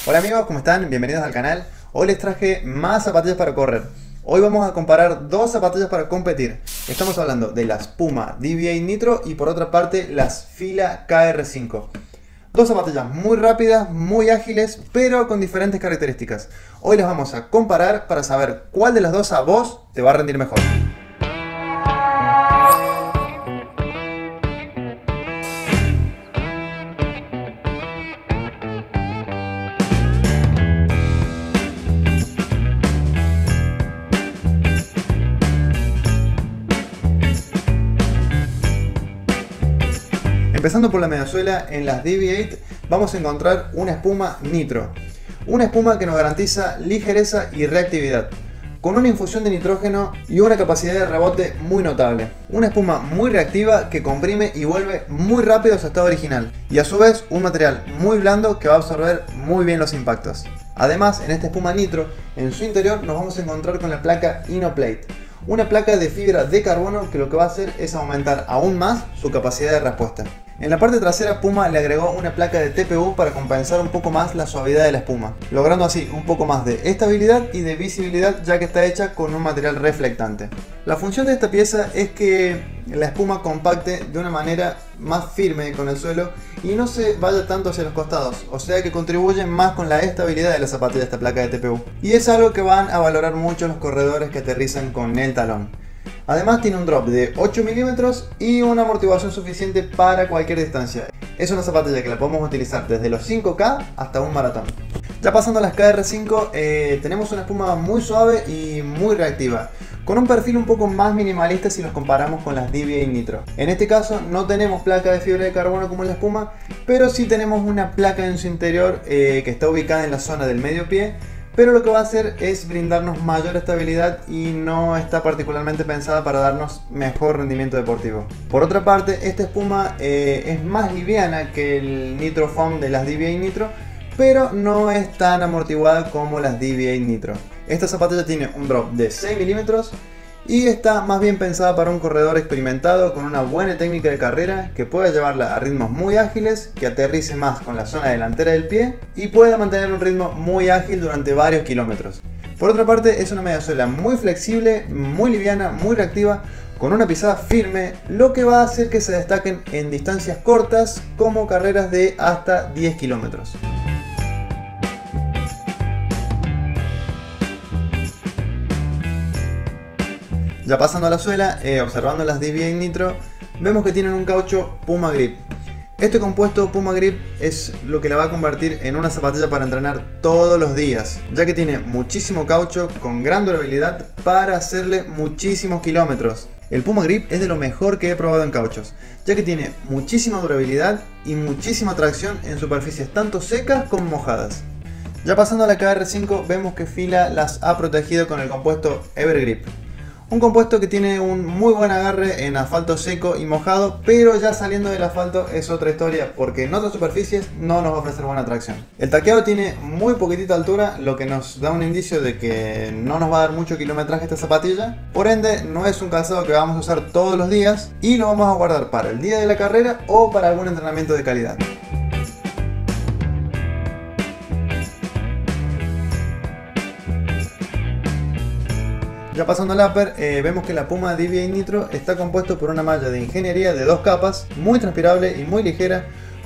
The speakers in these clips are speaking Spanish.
Hola amigos, ¿cómo están? Bienvenidos al canal. Hoy les traje más zapatillas para correr. Hoy vamos a comparar dos zapatillas para competir. Estamos hablando de las Puma DBA Nitro y por otra parte las Fila KR5. Dos zapatillas muy rápidas, muy ágiles, pero con diferentes características. Hoy las vamos a comparar para saber cuál de las dos a vos te va a rendir mejor. Empezando por la mediasuela, en las DB8 vamos a encontrar una espuma Nitro. Una espuma que nos garantiza ligereza y reactividad, con una infusión de nitrógeno y una capacidad de rebote muy notable. Una espuma muy reactiva que comprime y vuelve muy rápido a su estado original. Y a su vez un material muy blando que va a absorber muy bien los impactos. Además, en esta espuma Nitro, en su interior nos vamos a encontrar con la placa Inoplate. Una placa de fibra de carbono que lo que va a hacer es aumentar aún más su capacidad de respuesta. En la parte trasera Puma le agregó una placa de TPU para compensar un poco más la suavidad de la espuma, logrando así un poco más de estabilidad y de visibilidad ya que está hecha con un material reflectante. La función de esta pieza es que la espuma compacte de una manera más firme con el suelo y no se vaya tanto hacia los costados, o sea que contribuye más con la estabilidad de la zapatilla esta placa de TPU. Y es algo que van a valorar mucho los corredores que aterrizan con el talón. Además tiene un drop de 8 milímetros y una amortiguación suficiente para cualquier distancia. Es una zapatilla que la podemos utilizar desde los 5K hasta un maratón. Ya pasando a las KR5, tenemos una espuma muy suave y muy reactiva, con un perfil un poco más minimalista si los comparamos con las DBA Nitro. En este caso no tenemos placa de fibra de carbono como en la espuma, pero sí tenemos una placa en su interior que está ubicada en la zona del medio pie, pero lo que va a hacer es brindarnos mayor estabilidad y no está particularmente pensada para darnos mejor rendimiento deportivo. Por otra parte, esta espuma es más liviana que el Nitro Foam de las DBA Nitro, pero no es tan amortiguada como las DBA Nitro. Esta zapatilla tiene un drop de 6 milímetros y está más bien pensada para un corredor experimentado con una buena técnica de carrera que pueda llevarla a ritmos muy ágiles, que aterrice más con la zona delantera del pie y pueda mantener un ritmo muy ágil durante varios kilómetros. Por otra parte, es una mediasuela muy flexible, muy liviana, muy reactiva, con una pisada firme, lo que va a hacer que se destaquen en distancias cortas como carreras de hasta 10 kilómetros. Ya pasando a la suela, observando las DBA Nitro, vemos que tienen un caucho Puma Grip. Este compuesto Puma Grip es lo que la va a convertir en una zapatilla para entrenar todos los días, ya que tiene muchísimo caucho con gran durabilidad para hacerle muchísimos kilómetros. El Puma Grip es de lo mejor que he probado en cauchos, ya que tiene muchísima durabilidad y muchísima tracción en superficies tanto secas como mojadas. Ya pasando a la KR5, vemos que Fila las ha protegido con el compuesto Evergrip. Un compuesto que tiene un muy buen agarre en asfalto seco y mojado, pero ya saliendo del asfalto es otra historia porque en otras superficies no nos va a ofrecer buena tracción. El taqueado tiene muy poquitita altura, lo que nos da un indicio de que no nos va a dar mucho kilometraje esta zapatilla. Por ende, no es un calzado que vamos a usar todos los días y lo vamos a guardar para el día de la carrera o para algún entrenamiento de calidad. Ya pasando al upper, vemos que la Puma DBA Nitro está compuesto por una malla de ingeniería de 2 capas, muy transpirable y muy ligera,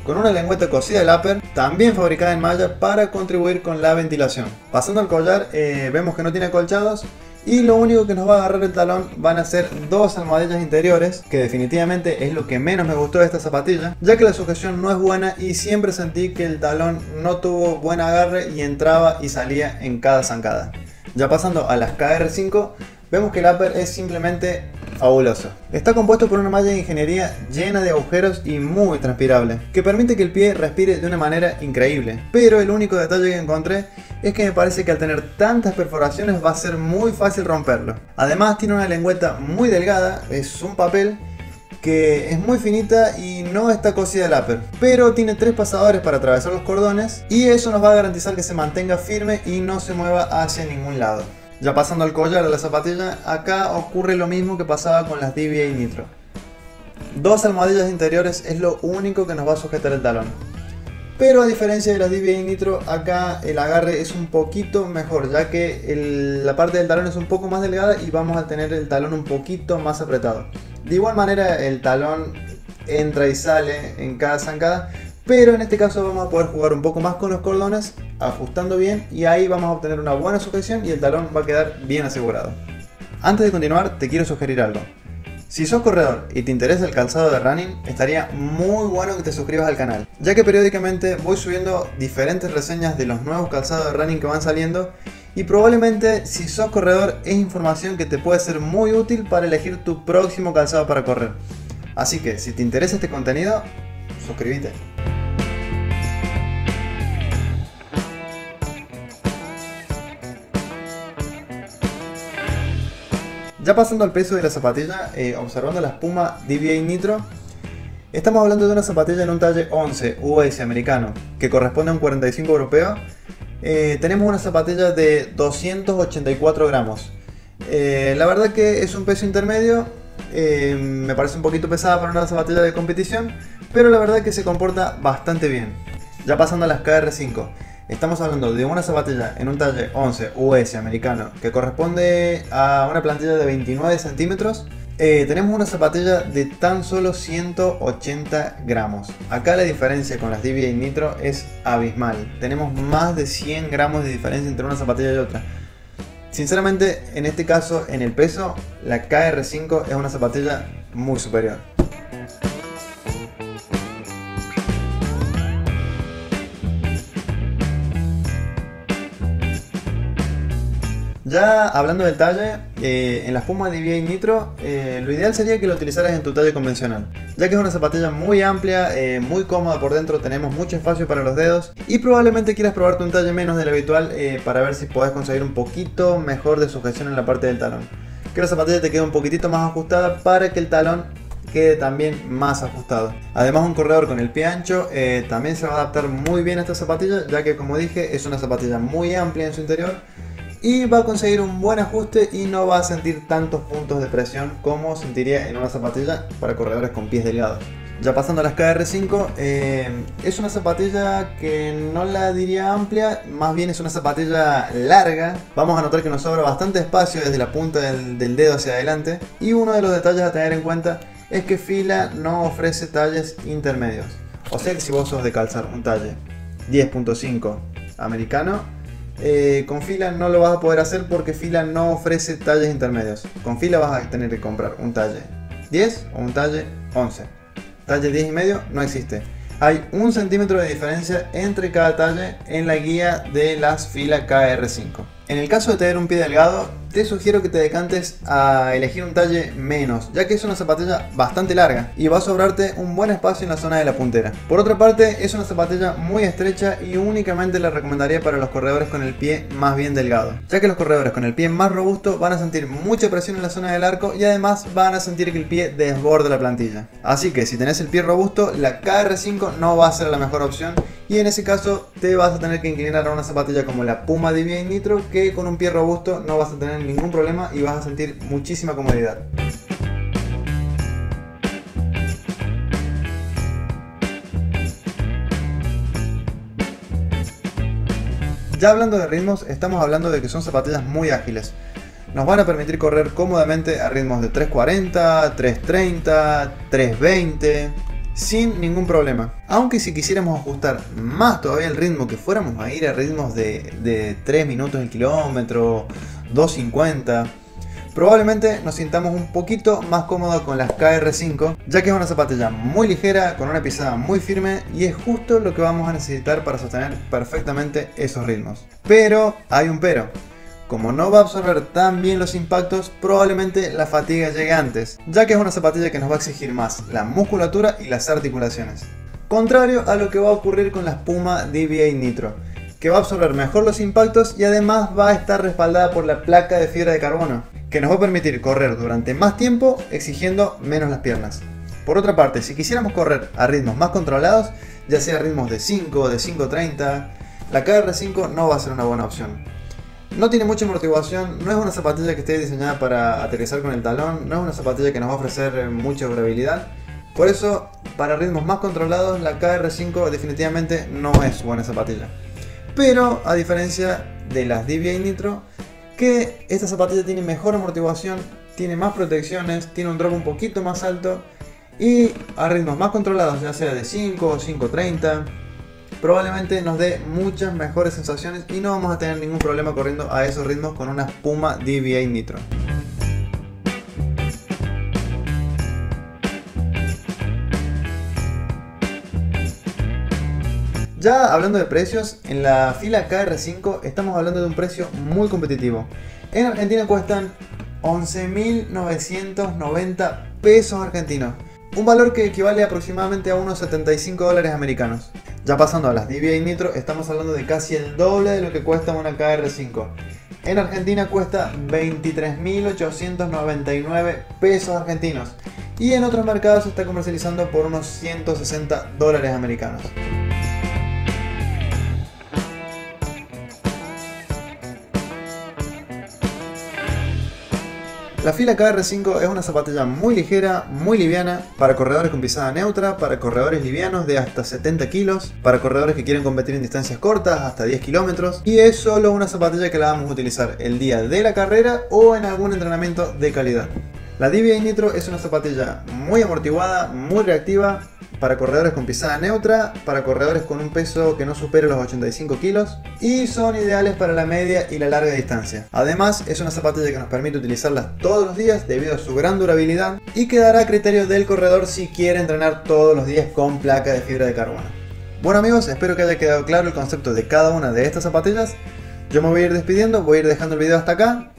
con una lengüeta cosida del upper, también fabricada en malla para contribuir con la ventilación. Pasando al collar, vemos que no tiene acolchados y lo único que nos va a agarrar el talón van a ser 2 almohadillas interiores, que definitivamente es lo que menos me gustó de esta zapatilla, ya que la sujeción no es buena y siempre sentí que el talón no tuvo buen agarre y entraba y salía en cada zancada. Ya pasando a las KR5, vemos que el upper es simplemente fabuloso. Está compuesto por una malla de ingeniería llena de agujeros y muy transpirable, que permite que el pie respire de una manera increíble. Pero el único detalle que encontré es que me parece que al tener tantas perforaciones va a ser muy fácil romperlo. Además tiene una lengüeta muy delgada, es un papel que es muy finita y no está cosida el upper, pero tiene 3 pasadores para atravesar los cordones y eso nos va a garantizar que se mantenga firme y no se mueva hacia ningún lado. Ya pasando al collar de la zapatilla, acá ocurre lo mismo que pasaba con las DBA Nitro. 2 almohadillas interiores es lo único que nos va a sujetar el talón. Pero a diferencia de las DBA Nitro, acá el agarre es un poquito mejor, ya que la parte del talón es un poco más delgada y vamos a tener el talón un poquito más apretado. De igual manera el talón entra y sale en cada zancada, pero en este caso vamos a poder jugar un poco más con los cordones, ajustando bien, y ahí vamos a obtener una buena sujeción y el talón va a quedar bien asegurado. Antes de continuar, te quiero sugerir algo. Si sos corredor y te interesa el calzado de running, estaría muy bueno que te suscribas al canal, ya que periódicamente voy subiendo diferentes reseñas de los nuevos calzados de running que van saliendo, y probablemente si sos corredor es información que te puede ser muy útil para elegir tu próximo calzado para correr. Así que si te interesa este contenido, suscríbete. Ya pasando al peso de la zapatilla, observando la espuma DBA Nitro, estamos hablando de una zapatilla en un talle 11 US americano, que corresponde a un 45 europeo. Tenemos una zapatilla de 284 gramos. La verdad que es un peso intermedio, me parece un poquito pesada para una zapatilla de competición, pero la verdad que se comporta bastante bien. Ya pasando a las KR5. Estamos hablando de una zapatilla en un talle 11 US americano que corresponde a una plantilla de 29 centímetros. Tenemos una zapatilla de tan solo 180 gramos. Acá la diferencia con las DBA Nitro es abismal. Tenemos más de 100 gramos de diferencia entre una zapatilla y otra. Sinceramente, en este caso, en el peso, la KR5 es una zapatilla muy superior. Ya hablando del talle, en la espuma DBA Nitro, lo ideal sería que lo utilizaras en tu talle convencional, ya que es una zapatilla muy amplia, muy cómoda por dentro, tenemos mucho espacio para los dedos, y probablemente quieras probarte un talle menos del habitual para ver si podés conseguir un poquito mejor de sujeción en la parte del talón. Que la zapatilla te quede un poquitito más ajustada para que el talón quede también más ajustado. Además, un corredor con el pie ancho también se va a adaptar muy bien a esta zapatilla, ya que, como dije, es una zapatilla muy amplia en su interior y va a conseguir un buen ajuste y no va a sentir tantos puntos de presión como sentiría en una zapatilla para corredores con pies delgados. Ya pasando a las KR5, es una zapatilla que no la diría amplia, más bien es una zapatilla larga. Vamos a notar que nos sobra bastante espacio desde la punta del dedo hacia adelante, y uno de los detalles a tener en cuenta es que Fila no ofrece talles intermedios. O sea que si vos sos de calzar un talle 10.5 americano, con Fila no lo vas a poder hacer porque Fila no ofrece talles intermedios. Con Fila vas a tener que comprar un talle 10 o un talle 11. Talle 10 y medio no existe. Hay 1 centímetro de diferencia entre cada talle en la guía de las Fila KR5. En el caso de tener un pie delgado, te sugiero que te decantes a elegir un talle menos, ya que es una zapatilla bastante larga y va a sobrarte un buen espacio en la zona de la puntera. Por otra parte, es una zapatilla muy estrecha y únicamente la recomendaría para los corredores con el pie más bien delgado, ya que los corredores con el pie más robusto van a sentir mucha presión en la zona del arco y además van a sentir que el pie desborda la plantilla. Así que si tenés el pie robusto, la KR5 no va a ser la mejor opción, y en ese caso te vas a tener que inclinar a una zapatilla como la Puma DBA Nitro, que con un pie robusto no vas a tener ningún problema y vas a sentir muchísima comodidad. Ya hablando de ritmos, estamos hablando de que son zapatillas muy ágiles. Nos van a permitir correr cómodamente a ritmos de 3.40, 3.30, 3.20... sin ningún problema. Aunque si quisiéramos ajustar más todavía el ritmo, que fuéramos a ir a ritmos de 3 minutos el kilómetro, 2.50, probablemente nos sintamos un poquito más cómodos con las KR5, ya que es una zapatilla muy ligera, con una pisada muy firme, y es justo lo que vamos a necesitar para sostener perfectamente esos ritmos. Pero hay un pero. Como no va a absorber tan bien los impactos, probablemente la fatiga llegue antes, ya que es una zapatilla que nos va a exigir más la musculatura y las articulaciones. Contrario a lo que va a ocurrir con la Puma DBA Nitro, que va a absorber mejor los impactos y además va a estar respaldada por la placa de fibra de carbono, que nos va a permitir correr durante más tiempo exigiendo menos las piernas. Por otra parte, si quisiéramos correr a ritmos más controlados, ya sea ritmos de 5 o de 5.30, la KR5 no va a ser una buena opción. No tiene mucha amortiguación, no es una zapatilla que esté diseñada para aterrizar con el talón, no es una zapatilla que nos va a ofrecer mucha durabilidad, Por eso, para ritmos más controlados, la KR5 definitivamente no es buena zapatilla. Pero, a diferencia de las DBA Nitro, que esta zapatilla tiene mejor amortiguación, tiene más protecciones, tiene un drop un poquito más alto y a ritmos más controlados, ya sea de 5 o 5.30, probablemente nos dé muchas mejores sensaciones y no vamos a tener ningún problema corriendo a esos ritmos con una Puma DBA Nitro. Ya hablando de precios, en la fila KR5 estamos hablando de un precio muy competitivo. En Argentina cuestan 11.990 pesos argentinos, un valor que equivale aproximadamente a unos 75 dólares americanos. Ya pasando a las DBA Nitro, estamos hablando de casi el doble de lo que cuesta una KR5. En Argentina cuesta 23.899 pesos argentinos y en otros mercados se está comercializando por unos 160 dólares americanos. La fila KR5 es una zapatilla muy ligera, muy liviana, para corredores con pisada neutra, para corredores livianos de hasta 70 kilos, para corredores que quieren competir en distancias cortas, hasta 10 kilómetros, y es solo una zapatilla que la vamos a utilizar el día de la carrera o en algún entrenamiento de calidad. La DBA Nitro es una zapatilla muy amortiguada, muy reactiva, para corredores con pisada neutra, para corredores con un peso que no supere los 85 kilos y son ideales para la media y la larga distancia. Además, es una zapatilla que nos permite utilizarlas todos los días debido a su gran durabilidad y quedará a criterio del corredor si quiere entrenar todos los días con placa de fibra de carbono. Bueno amigos, espero que haya quedado claro el concepto de cada una de estas zapatillas. Yo me voy a ir despidiendo, voy a ir dejando el video hasta acá.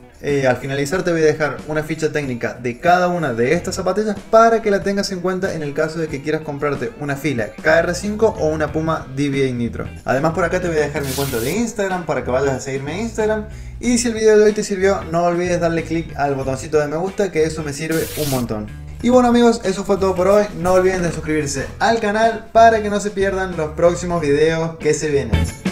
Al finalizar te voy a dejar una ficha técnica de cada una de estas zapatillas para que la tengas en cuenta en el caso de que quieras comprarte una fila KR5 o una Puma DBA Nitro. Además por acá te voy a dejar mi cuenta de Instagram para que vayas a seguirme en Instagram. Y si el video de hoy te sirvió, no olvides darle click al botoncito de me gusta, que eso me sirve un montón. Y bueno amigos, eso fue todo por hoy. No olviden de suscribirse al canal para que no se pierdan los próximos videos que se vienen.